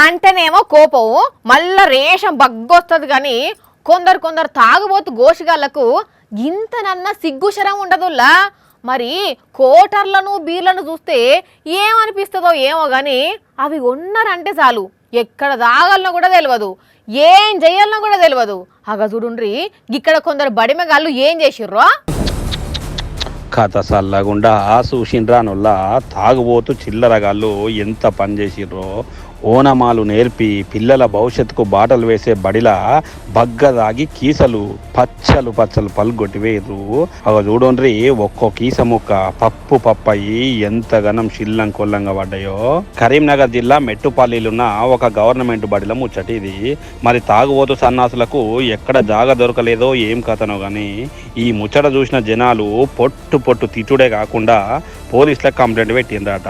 అంటేనేమో కోపం మళ్ళా రేషం బగ్గొస్తుంది కానీ కొందరు తాగుబోతు గోషిగాళ్లకు ఇంతనన్నా సిగ్గుశరం ఉండదుల్లా. మరి కోటర్లను బీర్లను చూస్తే ఏమనిపిస్తుందో ఏమో కానీ అవి ఉన్నారంటే చాలు ఎక్కడ తాగాలనో కూడా తెలియదు, ఏం చెయ్యాలనో కూడా తెలియదు. అగ చూడుండ్రి ఇక్కడ కొందరు బడిమెగాళ్ళు ఏం చేసిర్రో. కథ సల్లగుండా చూసిండ్రానుల్లా తాగుబోతు చిల్లరగాళ్ళు ఎంత పని చేసిర్రో. ఓనమాలు నేర్పి పిల్లల భవిష్యత్తుకు బాటలు వేసే బడిలా బగ్గదాగి కీసలు పచ్చలు పలుగొట్టివేయరు. అవ చూడండి ఒక్కో కీస ముక్క పప్పయ్యి ఎంత గనం చిల్లం కొల్లంగా పడ్డాయో. కరీంనగర్ జిల్లా మెట్టుపల్లిలున్న ఒక గవర్నమెంట్ బడిలో ముచ్చటి ఇది. మరి తాగుబోతు సన్నాసులకు ఎక్కడ జాగ దొరకలేదో ఏం కథనో కానీ ఈ ముచ్చట చూసిన జనాలు పొట్టు తిట్టుడే కాకుండా పోలీసులకు కంప్లైంట్ పెట్టిందట.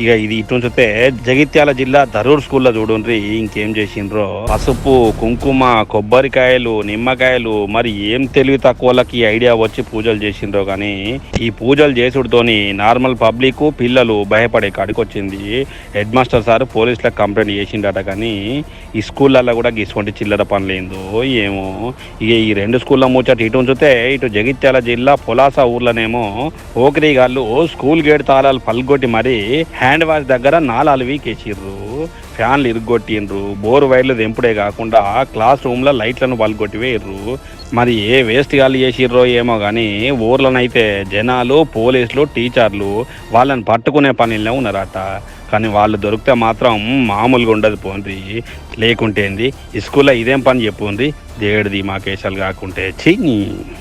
ఇక ఇది ఇటు చూస్తే జగిత్యాల జిల్లా ధరూర్ స్కూల్లో చూడండి ఇంకేం చేసిండ్రో. పసుపు కుంకుమ కొబ్బరికాయలు నిమ్మకాయలు మరి ఏం తెలివి తక్కువలకి ఐడియా వచ్చి పూజలు చేసిండ్రో కానీ ఈ పూజలు చేసుడుతోని నార్మల్ పబ్లిక్ పిల్లలు భయపడే కాడికి వచ్చింది. హెడ్ మాస్టర్ సార్ పోలీసులకు కంప్లైంట్ చేసిండట కానీ ఈ స్కూళ్ళల్లో కూడా గిసుకుంటే చిల్లర పనులేందో ఏమో. ఇక ఈ రెండు స్కూళ్ళ ముచ్చట ఇటు ఉంచితే ఇటు జగిత్యాల జిల్లా పొలాస ఊర్లోనేమో ఓకిరిగాళ్ళు స్కూల్ గేట్ తాళాలు పల్గొట్టి మరి హ్యాండ్ వాష్ దగ్గర నాలాలు వీకేసిర్రు, ఫ్యాన్లు ఇరుగొట్టిండ్రు, బోర్ వైర్లు తెంపుడే కాకుండా క్లాస్ రూమ్లో లైట్లను పలుగొట్టివేయర్రు. మరి ఏ వేస్ట్ గాళ్ళు చేసిర్రో ఏమో కానీ ఊర్లోనైతే జనాలు పోలీసులు టీచర్లు వాళ్ళని పట్టుకునే పనిలో ఉన్నారట. కానీ వాళ్ళు దొరికితే మాత్రం మామూలుగా ఉండదు పోండి. లేకుంటేంది ఈ స్కూల్లో ఇదేం పని చెప్పుంది దేడిది మా కేశాలు కాకుంటే ఛీ.